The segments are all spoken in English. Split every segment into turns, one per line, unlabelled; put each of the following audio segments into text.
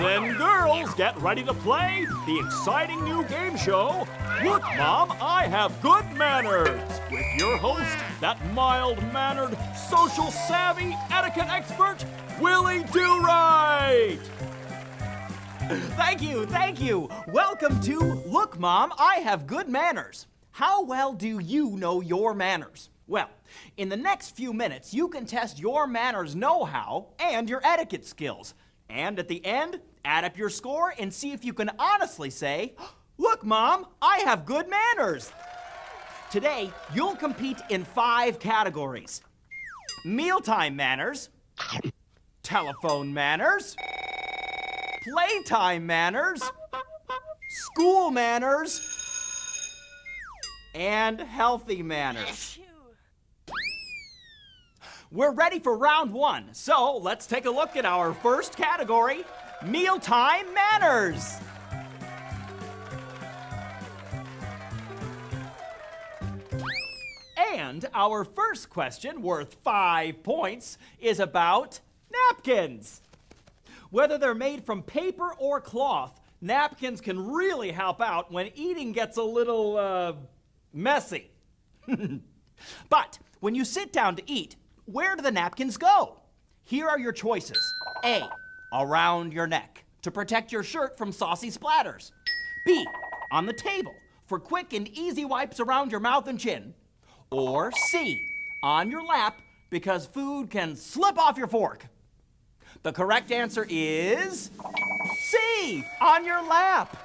and girls, get ready to play the exciting new game show, Look, Mom, I Have Good Manners, with your host, that mild-mannered, social-savvy etiquette expert, Willie Doright.
Thank you. Welcome to Look, Mom, I Have Good Manners. How well do you know your manners? Well, in the next few minutes, you can test your manners know-how and your etiquette skills. And at the end, add up your score and see if you can honestly say, "Look, Mom, I have good manners." Today, you'll compete in 5 categories: Mealtime Manners, Telephone Manners, Playtime Manners, School Manners, and Healthy Manners. We're ready for round 1, so let's take a look at our first category, Mealtime Manners. And our first question, worth 5 points, is about napkins. Whether they're made from paper or cloth, napkins can really help out when eating gets a little, messy. But when you sit down to eat, where do the napkins go? Here are your choices. A, around your neck, to protect your shirt from saucy splatters. B, on the table, for quick and easy wipes around your mouth and chin. Or C, on your lap, because food can slip off your fork. The correct answer is C, on your lap.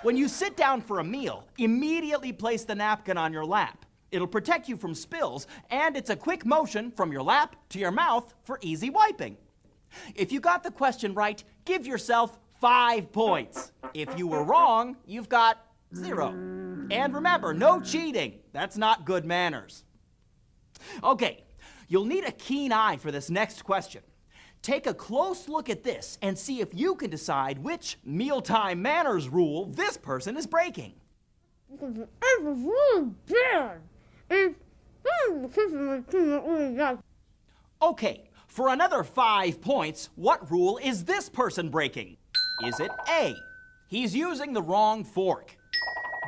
When you sit down for a meal, immediately place the napkin on your lap. It'll protect you from spills, and it's a quick motion from your lap to your mouth for easy wiping. If you got the question right, give yourself 5 points. If you were wrong, you've got 0. And remember, no cheating. That's not good manners. Okay, you'll need a keen eye for this next question. Take a close look at this and see if you can decide which Mealtime Manners rule this person is breaking. Okay, for another 5 points, what rule is this person breaking? Is it A, he's using the wrong fork?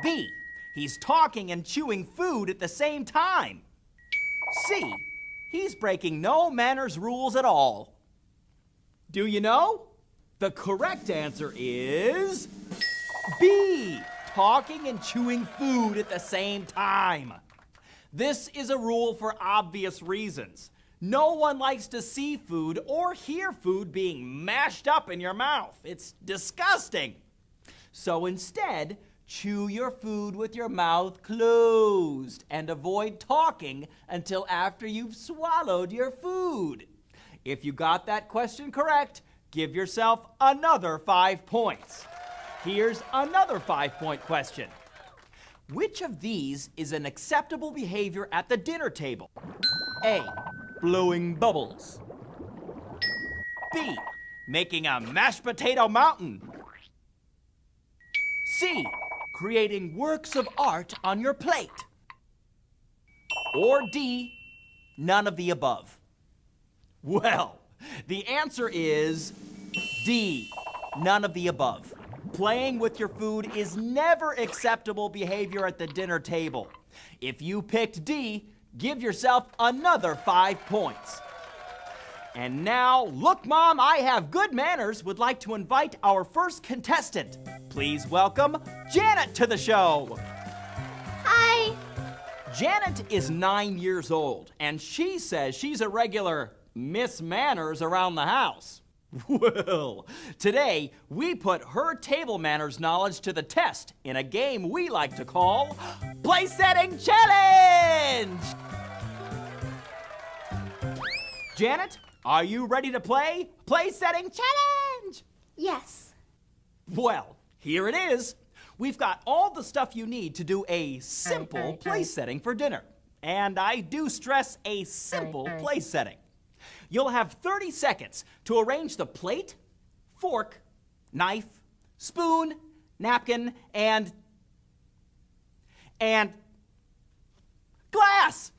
B, he's talking and chewing food at the same time? C, he's breaking no manners rules at all? Do you know? The correct answer is B, talking and chewing food at the same time. This is a rule for obvious reasons. No one likes to see food or hear food being mashed up in your mouth. It's disgusting. So instead, chew your food with your mouth closed and avoid talking until after you've swallowed your food. If you got that question correct, give yourself another 5 points. Here's another 5-point question. Which of these is an acceptable behavior at the dinner table? A, blowing bubbles. B, making a mashed potato mountain. C, creating works of art on your plate. Or D, none of the above. Well, the answer is D, none of the above. Playing with your food is never acceptable behavior at the dinner table. If you picked D, give yourself another 5 points. And now, Look, Mom, I Have Good Manners would like to invite our first contestant. Please welcome Janet to the show.
Hi.
Janet is 9 years old, and she says she's a regular Miss Manners around the house. Well, today we put her table manners knowledge to the test in a game we like to call Place Setting Challenge! Janet, are you ready to play Place Setting Challenge?
Yes.
Well, here it is. We've got all the stuff you need to do a simple place setting for dinner. And I do stress a simple place setting. You'll have 30 seconds to arrange the plate, fork, knife, spoon, napkin, and glass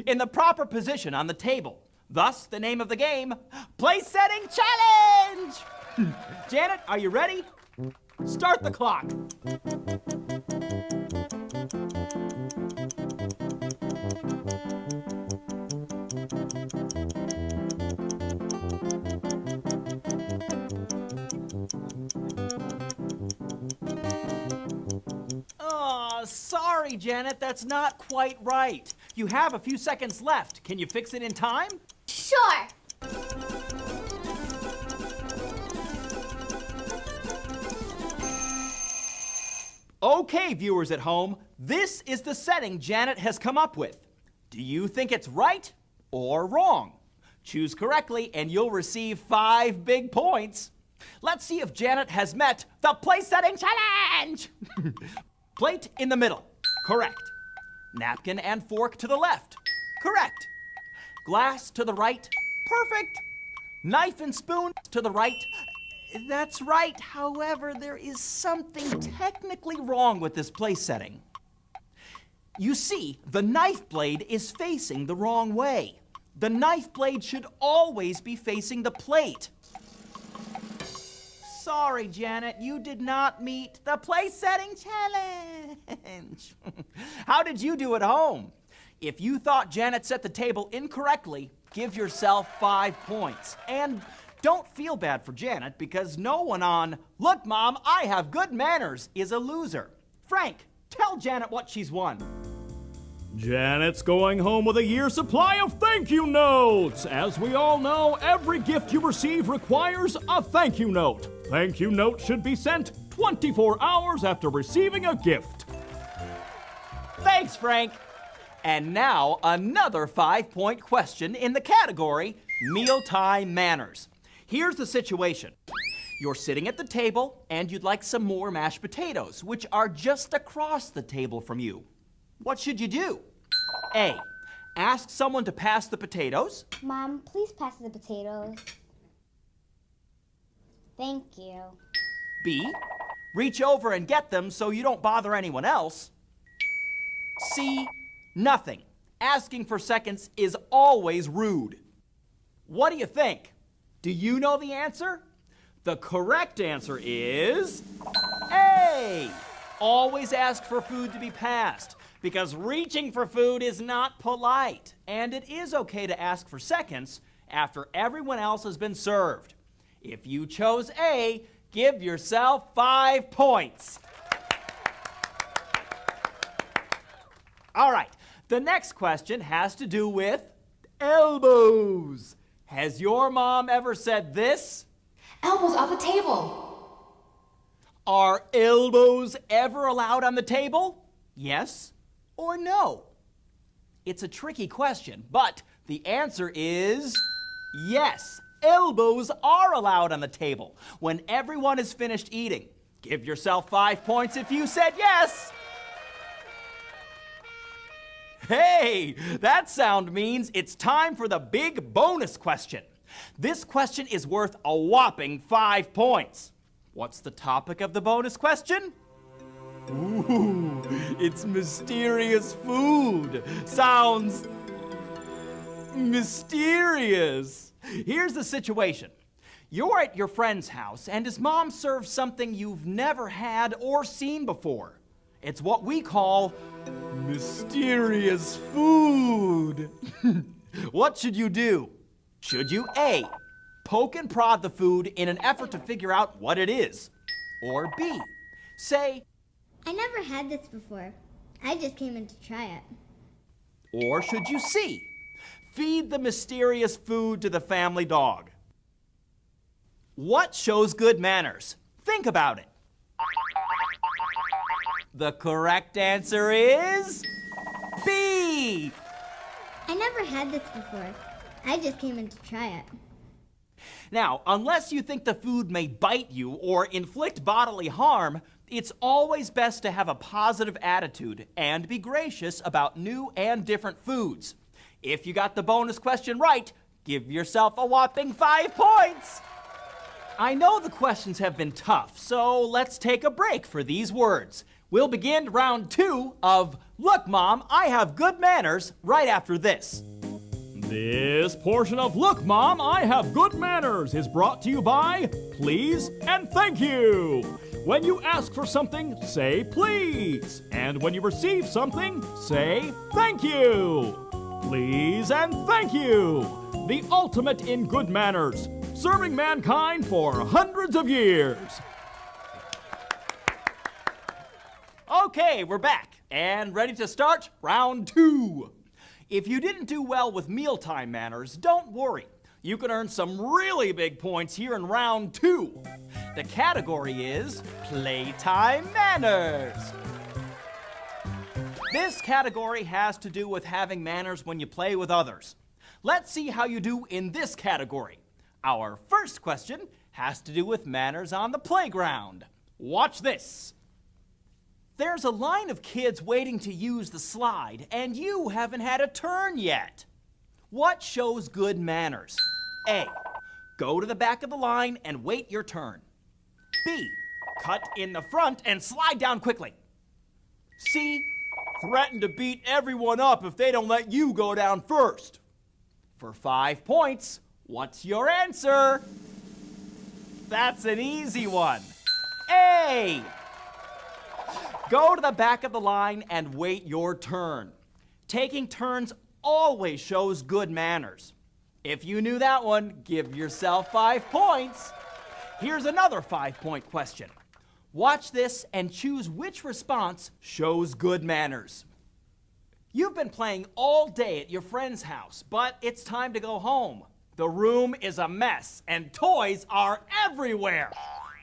in the proper position on the table. Thus, the name of the game, Place Setting Challenge! Janet, are you ready? Start the clock. Oh, sorry, Janet, that's not quite right. You have a few seconds left. Can you fix it in time?
Sure.
Okay, viewers at home, this is the setting Janet has come up with. Do you think it's right or wrong? Choose correctly and you'll receive 5 big points. Let's see if Janet has met the place setting challenge. Plate in the middle. Correct. Napkin and fork to the left. Correct. Glass to the right. Perfect. Knife and spoon to the right. That's right. However, there is something technically wrong with this place setting. You see, the knife blade is facing the wrong way. The knife blade should always be facing the plate. Sorry, Janet, you did not meet the place setting challenge. How did you do at home? If you thought Janet set the table incorrectly, give yourself 5 points. And don't feel bad for Janet because no one on Look, Mom, I Have Good Manners is a loser. Frank, tell Janet what she's won.
Janet's going home with a year's supply of thank you notes. As we all know, every gift you receive requires a thank you note. Thank you note should be sent 24 hours after receiving a gift.
Thanks, Frank. And now another 5-point question in the category Mealtime Manners. Here's the situation. You're sitting at the table and you'd like some more mashed potatoes, which are just across the table from you. What should you do? A, ask someone to pass the potatoes.
Mom, please pass the potatoes. Thank you.
B, reach over and get them so you don't bother anyone else. C, nothing. Asking for seconds is always rude. What do you think? Do you know the answer? The correct answer is A. Always ask for food to be passed, because reaching for food is not polite, and it is okay to ask for seconds after everyone else has been served. If you chose A, give yourself 5 points. All right, the next question has to do with elbows. Has your mom ever said this?
Elbows off the table.
Are elbows ever allowed on the table? Yes or no? It's a tricky question, but the answer is yes. Elbows are allowed on the table when everyone is finished eating. Give yourself 5 points if you said yes. Hey, that sound means it's time for the big bonus question. This question is worth a whopping 5 points. What's the topic of the bonus question? Ooh, it's mysterious food. Sounds mysterious. Here's the situation. You're at your friend's house and his mom serves something you've never had or seen before. It's what we call mysterious food. What should you do? Should you A, poke and prod the food in an effort to figure out what it is? Or B, say,
I never had this before. I just came in to try it.
or should you C, feed the mysterious food to the family dog? What shows good manners? Think about it. The correct answer is B.
I never had this before. I just came in to try it.
Now, unless you think the food may bite you or inflict bodily harm, it's always best to have a positive attitude and be gracious about new and different foods. If you got the bonus question right, give yourself a whopping 5 points. I know the questions have been tough, so let's take a break for these words. We'll begin round 2 of Look, Mom, I Have Good Manners right after this.
This portion of Look, Mom, I Have Good Manners is brought to you by Please and Thank You. When you ask for something, say please. And when you receive something, say thank you. Please and thank you. The ultimate in good manners, serving mankind for hundreds of years.
Okay, we're back and ready to start round 2. If you didn't do well with Mealtime Manners, don't worry. You can earn some really big points here in round 2. The category is Playtime Manners. This category has to do with having manners when you play with others. Let's see how you do in this category. Our first question has to do with manners on the playground. Watch this. There's a line of kids waiting to use the slide, and you haven't had a turn yet. What shows good manners? A. Go to the back of the line and wait your turn. B. Cut in the front and slide down quickly. C. Threaten to beat everyone up if they don't let you go down first. For 5 points, what's your answer? That's an easy one. A. Go to the back of the line and wait your turn. Taking turns always shows good manners. If you knew that one, give yourself 5 points. Here's another 5-point question. Watch this and choose which response shows good manners. You've been playing all day at your friend's house, but it's time to go home. The room is a mess and toys are everywhere.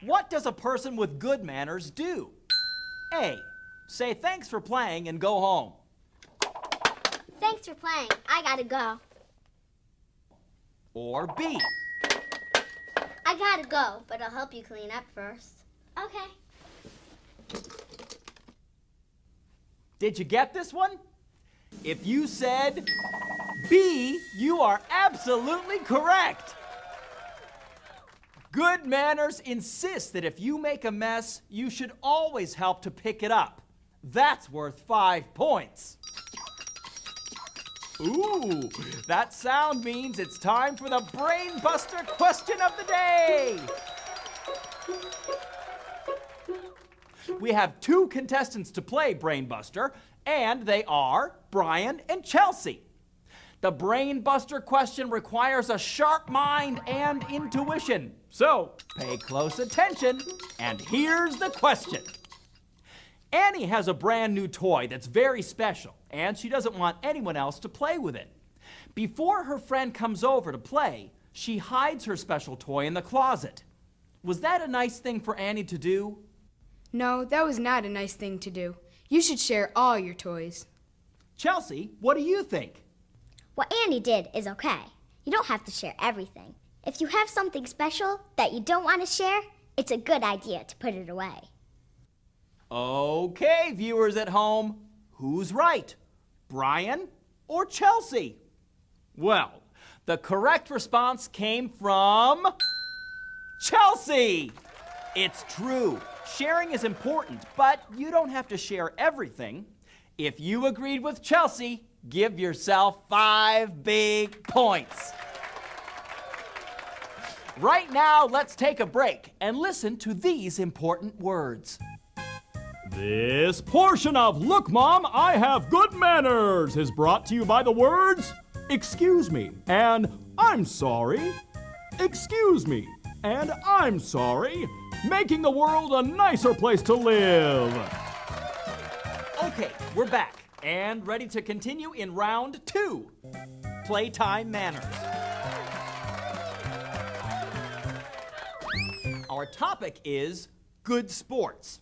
What does a person with good manners do? A. Say thanks for playing and go home.
Thanks for playing. I gotta go.
Or B.
I gotta go, but I'll help you clean up first. Okay.
Did you get this one? If you said B, you are absolutely correct. Good manners insist that if you make a mess, you should always help to pick it up. That's worth 5 points. Ooh, that sound means it's time for the Brain Buster question of the day. We have 2 contestants to play Brain Buster, and they are Brian and Chelsea. The Brain Buster question requires a sharp mind and intuition. So, pay close attention, and here's the question. Annie has a brand new toy that's very special, and she doesn't want anyone else to play with it. Before her friend comes over to play, she hides her special toy in the closet. Was that a nice thing for Annie to do?
No, that was not a nice thing to do. You should share all your toys.
Chelsea, what do you think?
What Annie did is okay. You don't have to share everything. If you have something special that you don't want to share, it's a good idea to put it away.
Okay, viewers at home, who's right? Brian or Chelsea? Well, the correct response came from Chelsea. It's true. Sharing is important, but you don't have to share everything. If you agreed with Chelsea, give yourself 5 big points. Right now, let's take a break and listen to these important words.
This portion of Look, Mom, I Have Good Manners is brought to you by the words, excuse me, and I'm sorry. Excuse me, and I'm sorry. Making the world a nicer place to live.
Okay, we're back and ready to continue in round 2, Playtime Manners. Our topic is good sports.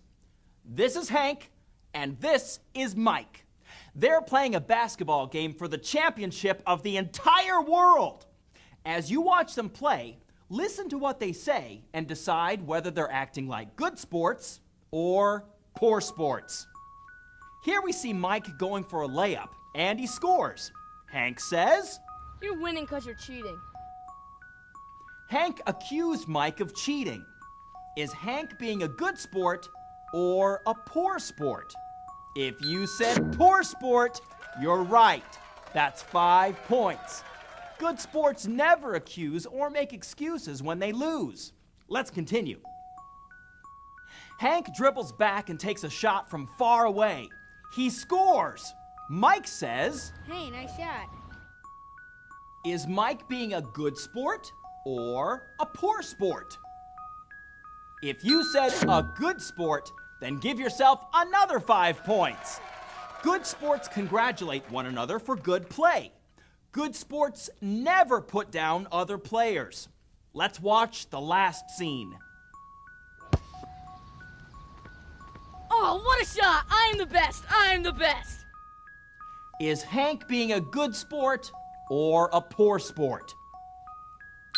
This is Hank, and this is Mike. They're playing a basketball game for the championship of the entire world. As you watch them play, listen to what they say and decide whether they're acting like good sports or poor sports. Here we see Mike going for a layup, and he scores. Hank says,
"You're winning because you're cheating."
Hank accused Mike of cheating. Is Hank being a good sport or a poor sport? If you said poor sport, you're right. That's 5 points. Good sports never accuse or make excuses when they lose. Let's continue. Hank dribbles back and takes a shot from far away. He scores. Mike says,
Hey, nice shot.
is Mike being a good sport or a poor sport? If you said a good sport, then give yourself another 5 points. Good sports congratulate one another for good play. Good sports never put down other players. Let's watch the last scene.
Oh, what a shot! I'm the best! I'm the best!
Is Hank being a good sport or a poor sport?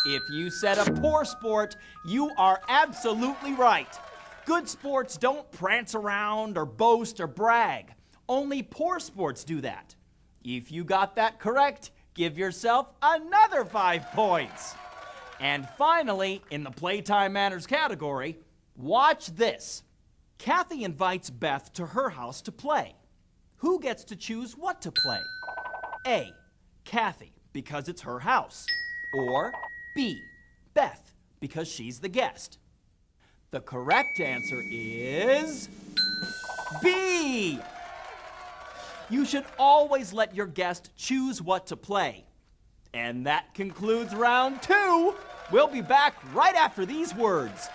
If you said a poor sport, you are absolutely right. Good sports don't prance around or boast or brag. Only poor sports do that. If you got that correct, give yourself another 5 points. And finally, in the Playtime Manners category, watch this. Kathy invites Beth to her house to play. Who gets to choose what to play? A, Kathy, because it's her house. Or B, Beth, because she's the guest. The correct answer is B. You should always let your guest choose what to play. And that concludes round 2. We'll be back right after these words.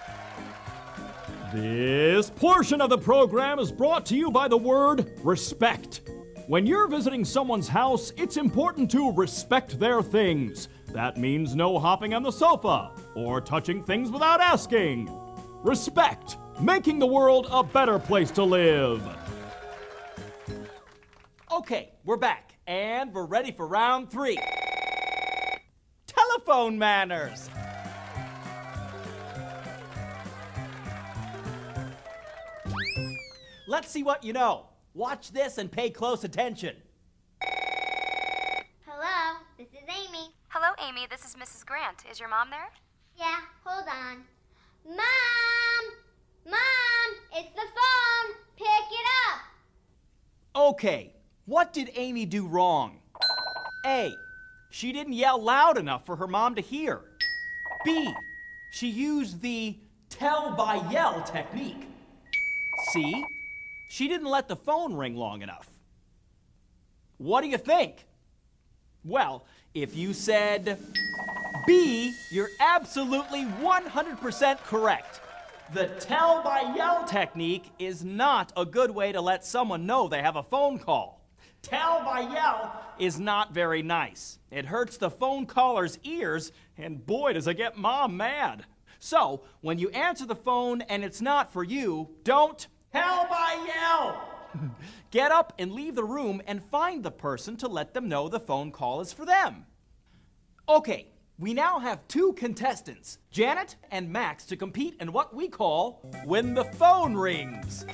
This portion of the program is brought to you by the word respect. When you're visiting someone's house, it's important to respect their things. That means no hopping on the sofa or touching things without asking. Respect, making the world a better place to live.
Okay, we're back, and we're ready for round 3. Telephone manners. Let's see what you know. Watch this and pay close attention.
Hello, this is Amy.
Hello, Amy. This is Mrs. Grant. Is your mom there?
Yeah, hold on. Mom! Mom! It's the phone! Pick it up!
Okay, what did Amy do wrong? A, she didn't yell loud enough for her mom to hear. B, she used the tell by yell technique. C, she didn't let the phone ring long enough. What do you think? Well, if you said B, you're absolutely 100% correct. The tell by yell technique is not a good way to let someone know they have a phone call. Tell by yell is not very nice. It hurts the phone caller's ears, and boy, does it get mom mad. So, when you answer the phone and it's not for you, don't tell by yell. Get up and leave the room and find the person to let them know the phone call is for them. Okay, we now have 2 contestants, Janet and Max, to compete in what we call When the Phone Rings.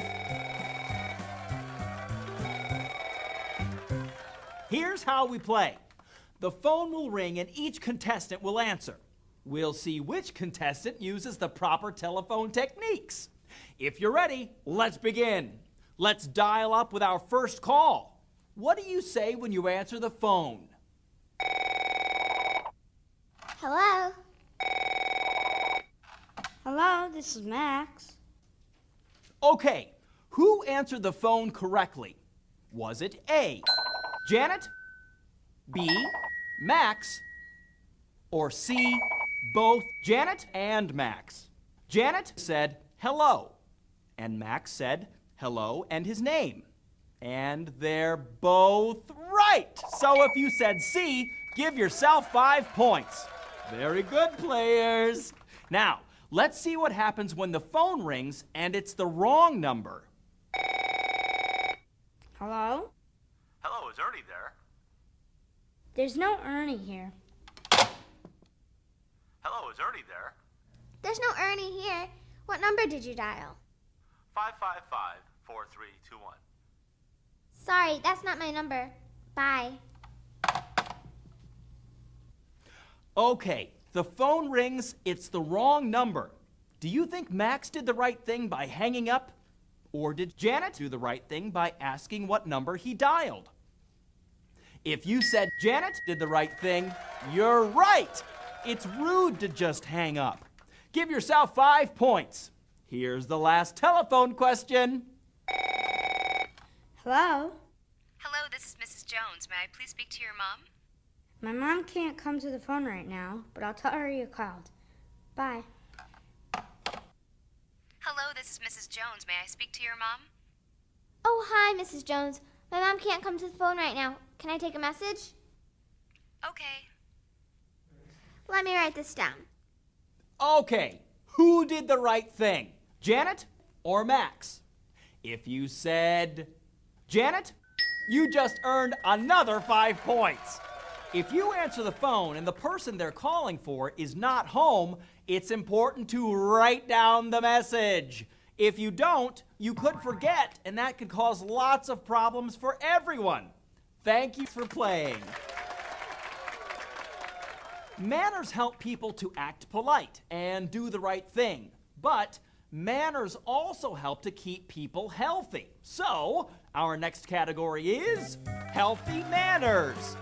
Here's how we play. The phone will ring and each contestant will answer. We'll see which contestant uses the proper telephone techniques. If you're ready, let's begin. Let's dial up with our first call. What do you say when you answer the phone?
Hello?
Hello, this is Max.
Okay, who answered the phone correctly? Was it A, Janet, B, Max, or C, both Janet and Max? Janet said hello, and Max said hello and his name. And they're both right. So if you said C, give yourself 5 points. Very good, players. Now, let's see what happens when the phone rings and it's the wrong number.
Hello?
Hello, is Ernie there?
There's no Ernie here.
Hello, is Ernie there?
There's no Ernie here. What number did you dial?
555-4321.
Sorry, that's not my number. Bye.
Okay, the phone rings, it's the wrong number. Do you think Max did the right thing by hanging up? Or did Janet do the right thing by asking what number he dialed? If you said Janet did the right thing, you're right. It's rude to just hang up. Give yourself 5 points. Here's the last telephone question.
Hello?
Hello, this is Mrs. Jones. May I please speak to your mom?
My mom can't come to the phone right now, but I'll tell her you called. Bye.
Hello, this is Mrs. Jones. May I speak to your mom?
Oh, hi, Mrs. Jones. My mom can't come to the phone right now. Can I take a message?
Okay.
Let me write this down.
Okay, who did the right thing? Janet or Max? If you said Janet, you just earned another 5 points. If you answer the phone and the person they're calling for is not home, it's important to write down the message. If you don't, you could forget, and that could cause lots of problems for everyone. Thank you for playing. Manners help people to act polite and do the right thing, but manners also help to keep people healthy. So, our next category is healthy manners.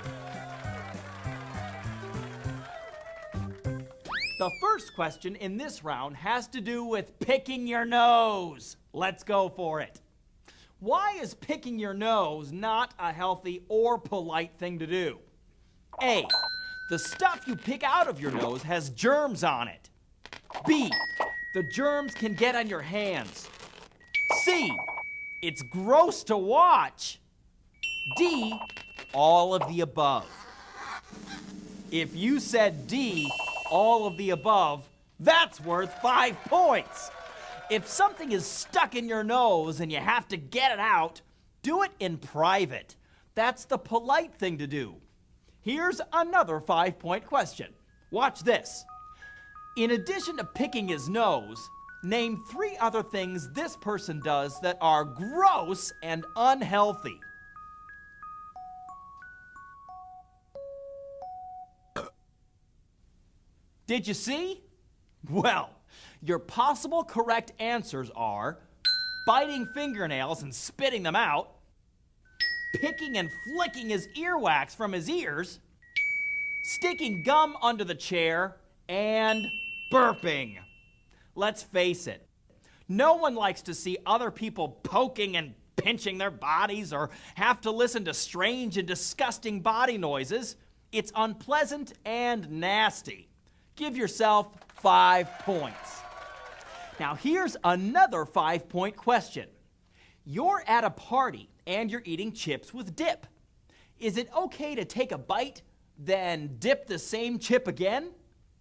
The first question in this round has to do with picking your nose. Let's go for it. Why is picking your nose not a healthy or polite thing to do? A, the stuff you pick out of your nose has germs on it. B, the germs can get on your hands. C, it's gross to watch. D, all of the above. If you said D, all of the above, that's worth 5 points. If something is stuck in your nose and you have to get it out, do it in private. That's the polite thing to do. Here's another 5-point question. Watch this. In addition to picking his nose, name 3 other things this person does that are gross and unhealthy. Did you see? Well, your possible correct answers are biting fingernails and spitting them out, picking and flicking his earwax from his ears, sticking gum under the chair, and burping. Let's face it, no one likes to see other people poking and pinching their bodies or have to listen to strange and disgusting body noises. It's unpleasant and nasty. Give yourself 5 points. Now here's another 5-point question. You're at a party and you're eating chips with dip. Is it okay to take a bite, then dip the same chip again?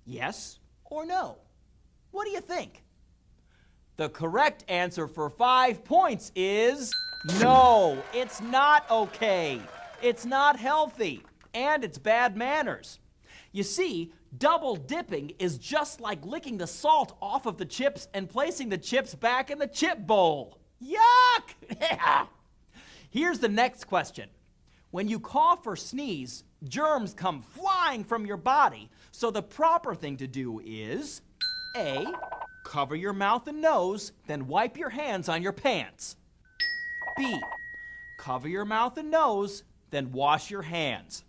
Yes or no? What do you think? The correct answer for 5 points is no. It's not okay. It's not healthy. And it's bad manners. You see, double dipping is just like licking the salt off of the chips and placing the chips back in the chip bowl. Yuck! Here's the next question. When you cough or sneeze, germs come flying from your body, so the proper thing to do is A, cover your mouth and nose, then wipe your hands on your pants. B, cover your mouth and nose, then wash your hands.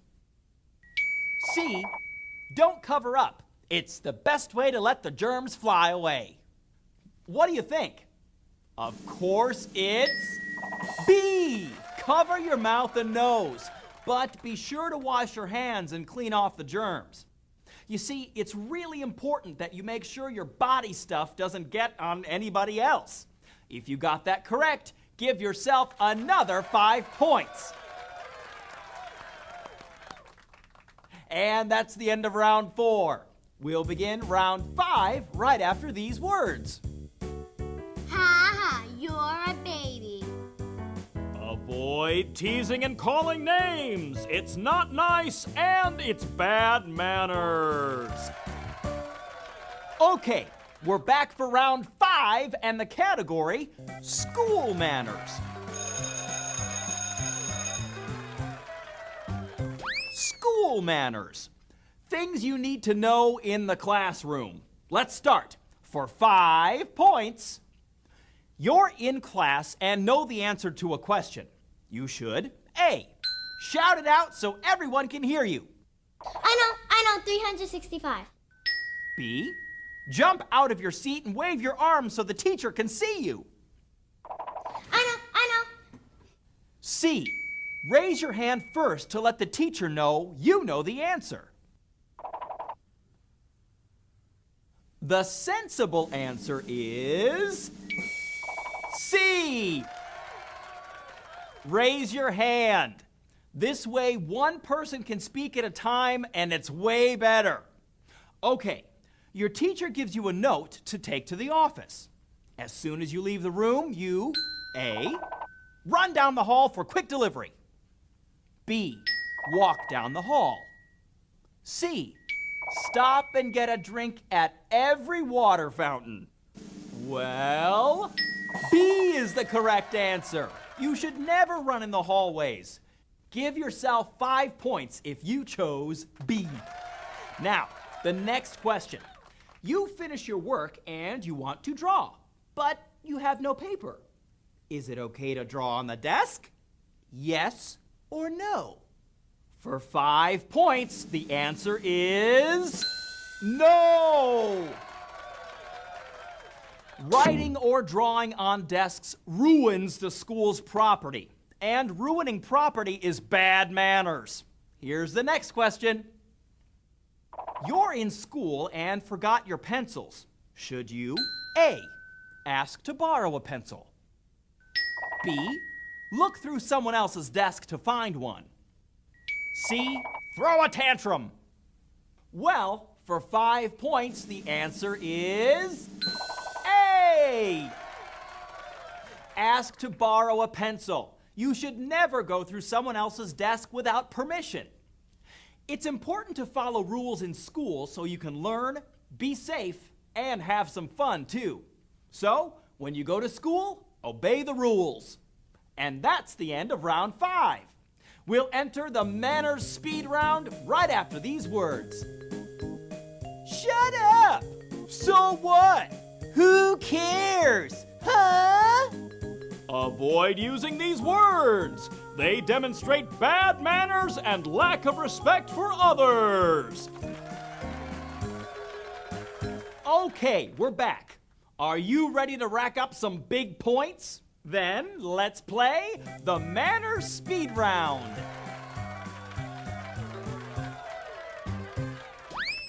C, don't cover up. It's the best way to let the germs fly away. What do you think? Of course it's B. Cover your mouth and nose, but be sure to wash your hands and clean off the germs. You see, it's really important that you make sure your body stuff doesn't get on anybody else. If you got that correct, give yourself another 5 points. And that's the end of round 4. We'll begin round 5 right after these words.
Ha ha, you're a baby.
Avoid teasing and calling names. It's not nice and it's bad manners.
Okay, we're back for round 5 and the category school manners. School manners. Things you need to know in the classroom. Let's start. For 5 points, you're in class and know the answer to a question. You should A, Shout it out so everyone can hear you.
I know, 365.
B. Jump out of your seat and wave your arms so the teacher can see you.
I know.
C. Raise your hand first to let the teacher know you know the answer. The sensible answer is C. Raise your hand. This way, one person can speak at a time, and it's way better. Okay, your teacher gives you a note to take to the office. As soon as you leave the room, you A. Run down the hall for quick delivery. B. Walk down the hall. C. Stop and get a drink at every water fountain. Well, B is the correct answer. You should never run in the hallways. Give yourself 5 points if you chose B. Now, the next question. You finish your work and you want to draw, but you have no paper. Is it okay to draw on the desk? Yes or no? For 5 points, the answer is no! Writing or drawing on desks ruins the school's property, and ruining property is bad manners. Here's the next question. You're in school and forgot your pencils. Should you A. Ask to borrow a pencil? B. Look through someone else's desk to find one? C. Throw a tantrum? Well, for 5 points, the answer is A. Ask to borrow a pencil. You should never go through someone else's desk without permission. It's important to follow rules in school so you can learn, be safe, and have some fun too. So, when you go to school, obey the rules. And that's the end of round 5. We'll enter the manners speed round right after these words. Shut up! So what? Who cares? Huh?
Avoid using these words. They demonstrate bad manners and lack of respect for others.
Okay, we're back. Are you ready to rack up some big points? Then let's play the Manners Speed Round.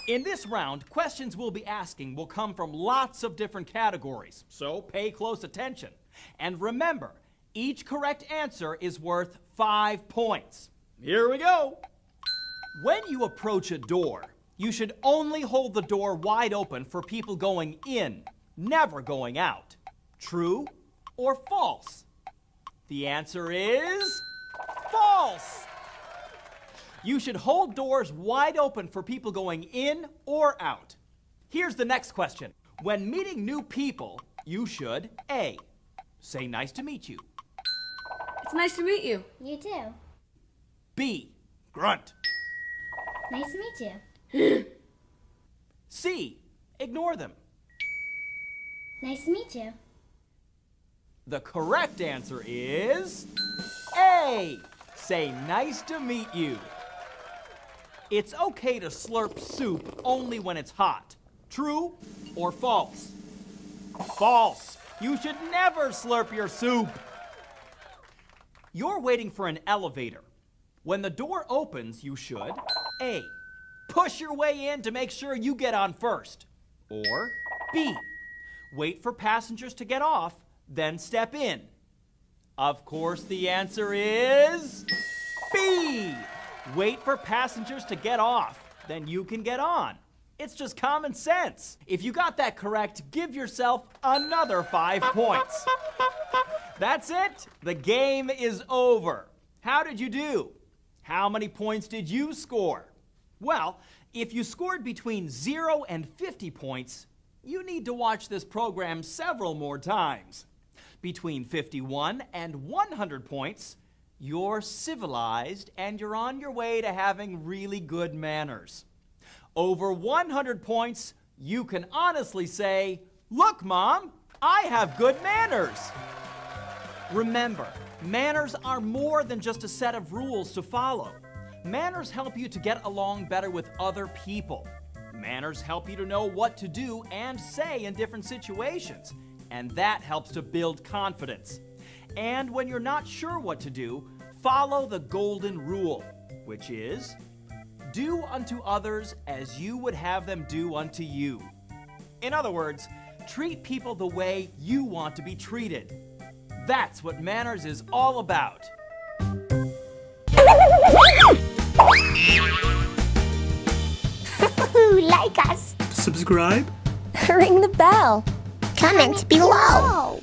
In this round, questions we'll be asking will come from lots of different categories, so pay close attention. And remember, each correct answer is worth 5 points. Here we go. When you approach a door, you should only hold the door wide open for people going in, never going out. True or false? The answer is false. You should hold doors wide open for people going in or out. Here's the next question. When meeting new people, you should A. Say nice to meet you.
It's nice to meet you.
You too.
B. Grunt.
Nice to meet you.
C. Ignore them.
Nice to meet you.
The correct answer is A. Say nice to meet you. It's okay to slurp soup only when it's hot. True or false? False. You should never slurp your soup. You're waiting for an elevator. When the door opens, you should A. Push your way in to make sure you get on first. Or B. Wait for passengers to get off, then step in. Of course, the answer is B. Wait for passengers to get off, then you can get on. It's just common sense. If you got that correct, give yourself another 5 points. That's it. The game is over. How did you do? How many points did you score? Well, if you scored between 0 and 50 points, you need to watch this program several more times. Between 51 and 100 points, you're civilized and you're on your way to having really good manners. Over 100 points, you can honestly say, "Look, Mom, I have good manners." Remember, Manners are more than just a set of rules to follow. Manners help you to get along better with other people. Manners help you to know what to do and say in different situations, and that helps to build confidence. And when you're not sure what to do, follow the golden rule, which is, do unto others as you would have them do unto you. In other words, treat people the way you want to be treated. That's what manners is all about.
Like us.
Subscribe.
Ring the bell. Comment below.